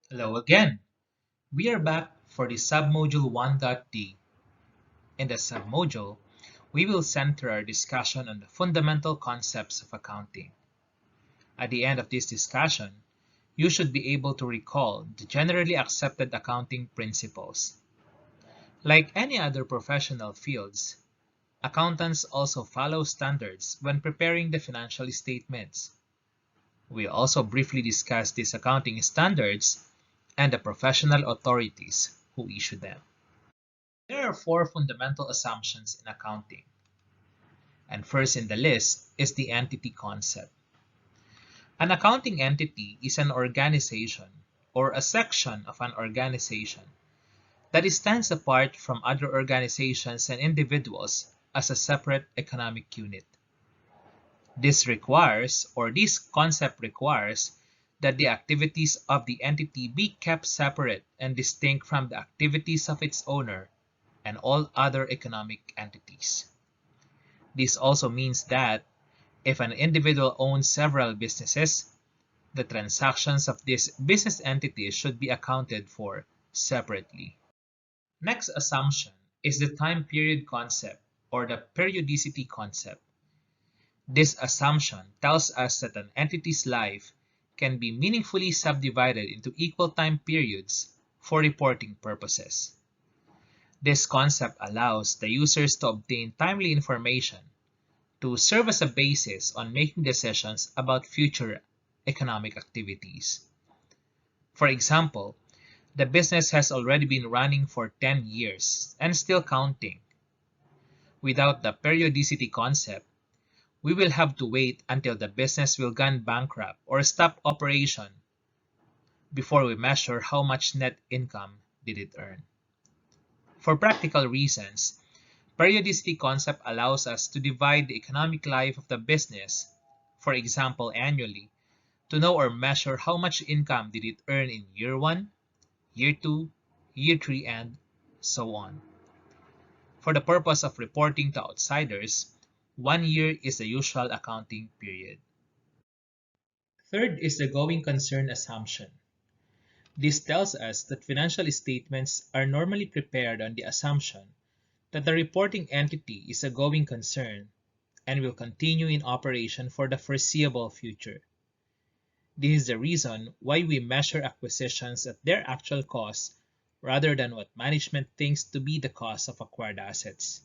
Hello again. We are back for the submodule 1.d. In the submodule, we will center our discussion on the fundamental concepts of accounting. At the end of this discussion, you should be able to recall the generally accepted accounting principles. Like any other professional fields, accountants also follow standards when preparing the financial statements. We also briefly discuss these accounting standards and the professional authorities who issue them. There are four fundamental assumptions in accounting, and first in the list is the entity concept. An accounting entity is an organization or a section of an organization that stands apart from other organizations and individuals as a separate economic unit. This concept requires that the activities of the entity be kept separate and distinct from the activities of its owner and all other economic entities. This also means that if an individual owns several businesses, the transactions of these business entities should be accounted for separately. Next assumption is the time period concept or the periodicity concept. This assumption tells us that an entity's life can be meaningfully subdivided into equal time periods for reporting purposes. This concept allows the users to obtain timely information to serve as a basis on making decisions about future economic activities. For example, the business has already been running for 10 years and still counting. Without the periodicity concept, we will have to wait until the business will gone bankrupt or stop operation before we measure how much net income did it earn. For practical reasons, periodicity concept allows us to divide the economic life of the business, for example annually, to know or measure how much income did it earn in year 1, year 2, year 3, and so on. For the purpose of reporting to outsiders, 1 year is the usual accounting period. Third is the going concern assumption. This tells us that financial statements are normally prepared on the assumption that the reporting entity is a going concern and will continue in operation for the foreseeable future. This is the reason why we measure acquisitions at their actual cost rather than what management thinks to be the cost of acquired assets.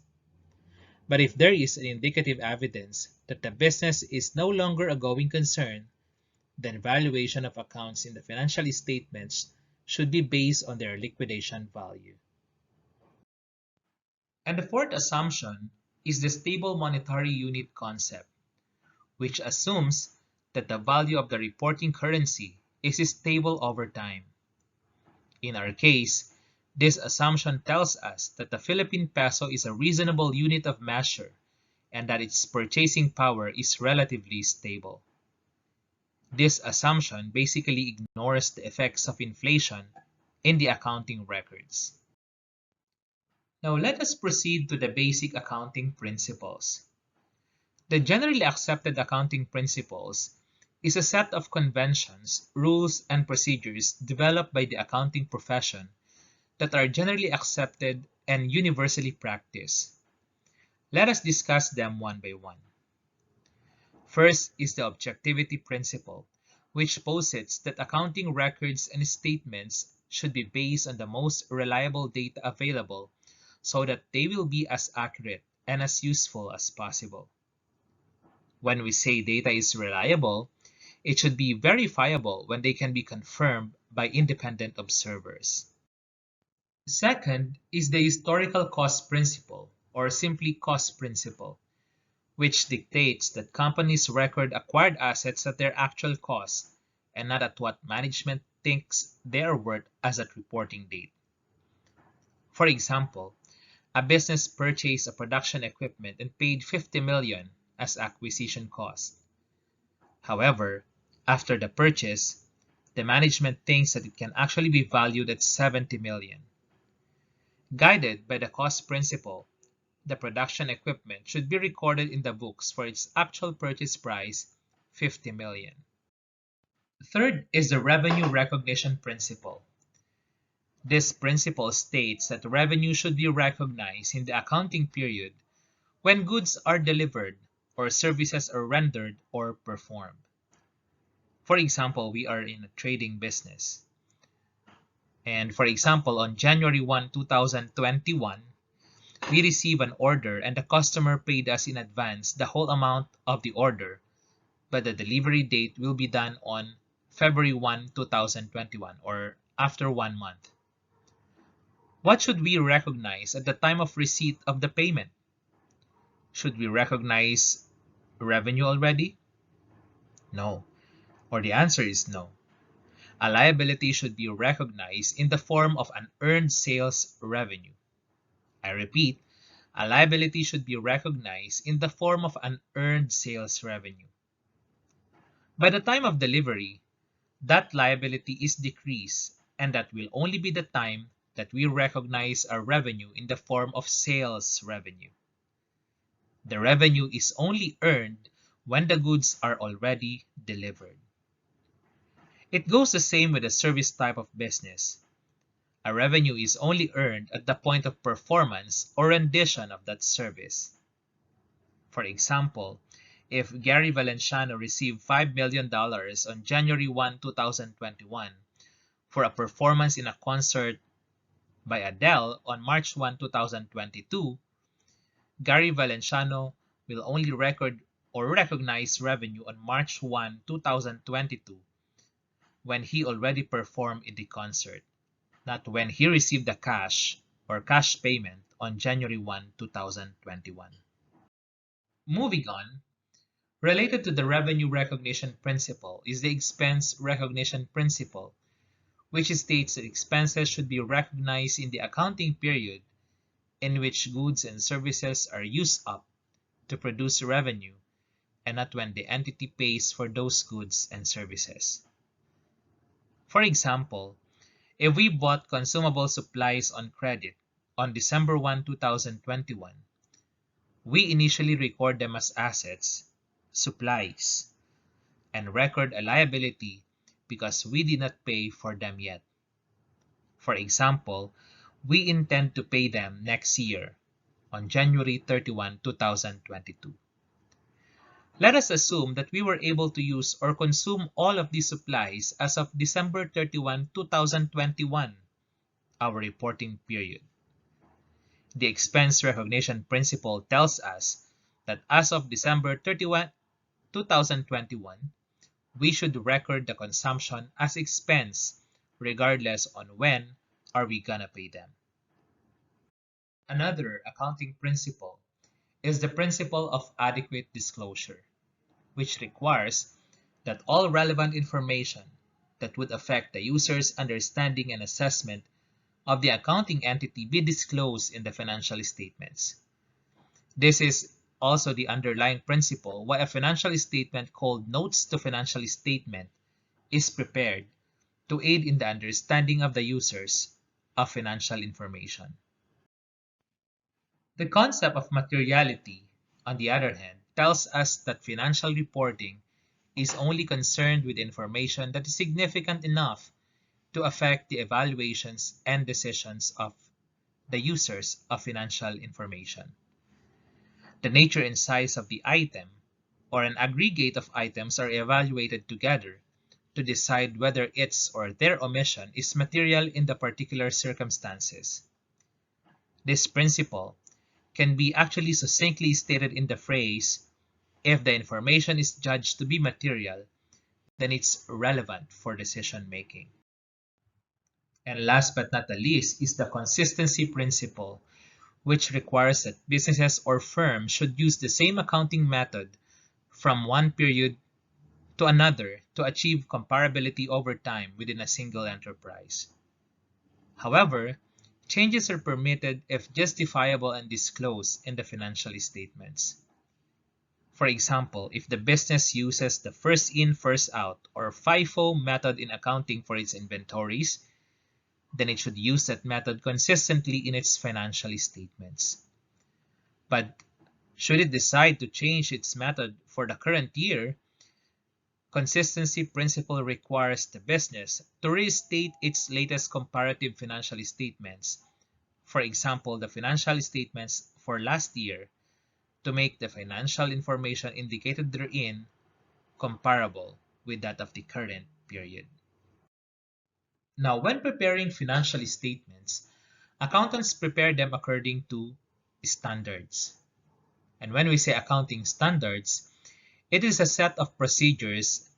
But if there is an indicative evidence that the business is no longer a going concern, then valuation of accounts in the financial statements should be based on their liquidation value. And the fourth assumption is the stable monetary unit concept, which assumes that the value of the reporting currency is stable over time. In our case, this assumption tells us that the Philippine peso is a reasonable unit of measure and that its purchasing power is relatively stable. This assumption basically ignores the effects of inflation in the accounting records. Now let us proceed to the basic accounting principles. The generally accepted accounting principles is a set of conventions, rules, and procedures developed by the accounting profession that are generally accepted and universally practiced. Let us discuss them one by one. First is the objectivity principle, which posits that accounting records and statements should be based on the most reliable data available so that they will be as accurate and as useful as possible. When we say data is reliable, it should be verifiable when they can be confirmed by independent observers. Second is the historical cost principle, or simply cost principle, which dictates that companies record acquired assets at their actual cost and not at what management thinks they are worth as at reporting date. For example, a business purchased a production equipment and paid 50 million as acquisition cost. However, after the purchase, the management thinks that it can actually be valued at 70 million. Guided by the cost principle, the production equipment should be recorded in the books for its actual purchase price, 50 million. Third is the revenue recognition principle. This principle states that revenue should be recognized in the accounting period when goods are delivered or services are rendered or performed. For example, we are in a trading business. And for example, on January 1, 2021, we receive an order and the customer paid us in advance the whole amount of the order, but the delivery date will be done on February 1, 2021, or after 1 month. What should we recognize at the time of receipt of the payment? Should we recognize revenue already? No, or the answer is no. A liability should be recognized in the form of an earned sales revenue. I repeat, a liability should be recognized in the form of an earned sales revenue. By the time of delivery, that liability is decreased, and that will only be the time that we recognize our revenue in the form of sales revenue. The revenue is only earned when the goods are already delivered. It goes the same with the service type of business. A revenue is only earned at the point of performance or rendition of that service. For example, if Gary Valenciano received $5 million on January 1, 2021 for a performance in a concert by Adele on March 1, 2022, Gary Valenciano will only record or recognize revenue on March 1, 2022 when he already performed in the concert, not when he received the cash or cash payment on January 1, 2021. Moving on, related to the revenue recognition principle is the expense recognition principle, which states that expenses should be recognized in the accounting period in which goods and services are used up to produce revenue, and not when the entity pays for those goods and services. For example, if we bought consumable supplies on credit on December 1, 2021, we initially record them as assets, supplies, and record a liability because we did not pay for them yet. For example, we intend to pay them next year on January 31, 2022. Let us assume that we were able to use or consume all of these supplies as of December 31, 2021, our reporting period. The expense recognition principle tells us that as of December 31, 2021, we should record the consumption as expense regardless on when are we gonna pay them. Another accounting principle is the principle of adequate disclosure, which requires that all relevant information that would affect the user's understanding and assessment of the accounting entity be disclosed in the financial statements. This is also the underlying principle why a financial statement called Notes to Financial Statement is prepared to aid in the understanding of the users of financial information. The concept of materiality, on the other hand, tells us that financial reporting is only concerned with information that is significant enough to affect the evaluations and decisions of the users of financial information. The nature and size of the item, or an aggregate of items, are evaluated together to decide whether its or their omission is material in the particular circumstances. This principle can be actually succinctly stated in the phrase, if the information is judged to be material, then it's relevant for decision making. And last but not the least is the consistency principle, which requires that businesses or firms should use the same accounting method from one period to another to achieve comparability over time within a single enterprise. However, changes are permitted if justifiable and disclosed in the financial statements. For example, if the business uses the first in, first out, or FIFO method in accounting for its inventories, then it should use that method consistently in its financial statements. But should it decide to change its method for the current year, consistency principle requires the business to restate its latest comparative financial statements, for example, the financial statements for last year, to make the financial information indicated therein comparable with that of the current period. Now, when preparing financial statements, accountants prepare them according to standards. And when we say accounting standards, it is a set of procedures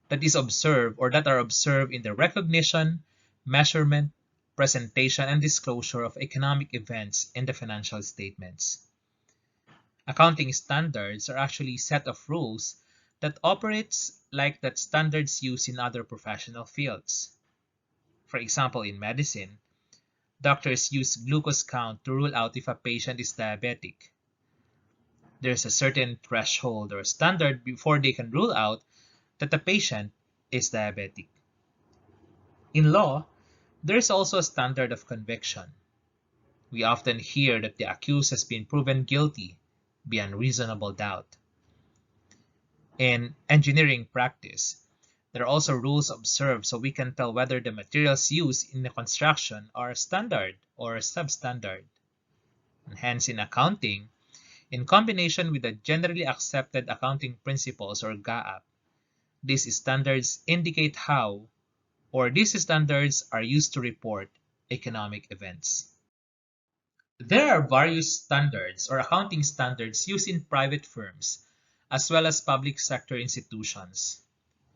that is observed or that are observed in the recognition, measurement, presentation, and disclosure of economic events in the financial statements. Accounting standards are actually a set of rules that operates like that standards used in other professional fields. For example, in medicine, doctors use glucose count to rule out if a patient is diabetic. There's a certain threshold or standard before they can rule out that the patient is diabetic. In law, there is also a standard of conviction. We often hear that the accused has been proven guilty beyond reasonable doubt. In engineering practice, there are also rules observed so we can tell whether the materials used in the construction are standard or substandard. And hence, in accounting, in combination with the generally accepted accounting principles or GAAP, these standards indicate how, or these standards are used to report economic events. There are various standards or accounting standards used in private firms as well as public sector institutions,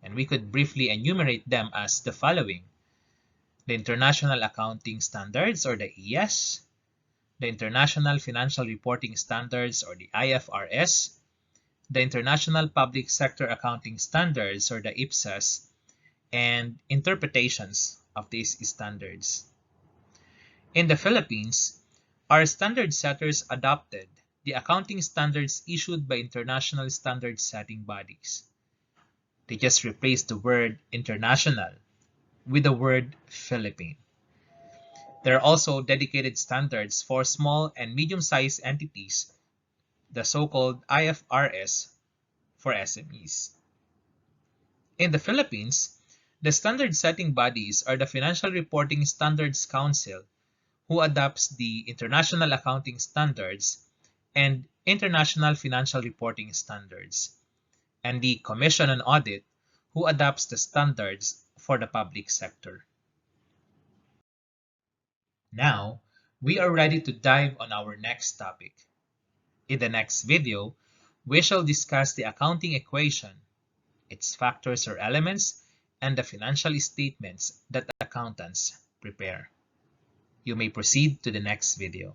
and we could briefly enumerate them as the following: the International Accounting Standards or the IAS, the International Financial Reporting Standards or the IFRS, the International Public Sector Accounting Standards or the IPSAS, and interpretations of these standards. In the Philippines, our standard setters adopted the accounting standards issued by international standard setting bodies. They just replaced the word international with the word Philippine. There are also dedicated standards for small and medium-sized entities, the so-called IFRS for SMEs. In the Philippines, the standard setting bodies are the Financial Reporting Standards Council, who adopts the International Accounting Standards and International Financial Reporting Standards, and the Commission on Audit, who adopts the standards for the public sector. Now, we are ready to dive on our next topic. In the next video, we shall discuss the accounting equation, its factors or elements, and the financial statements that accountants prepare. You may proceed to the next video.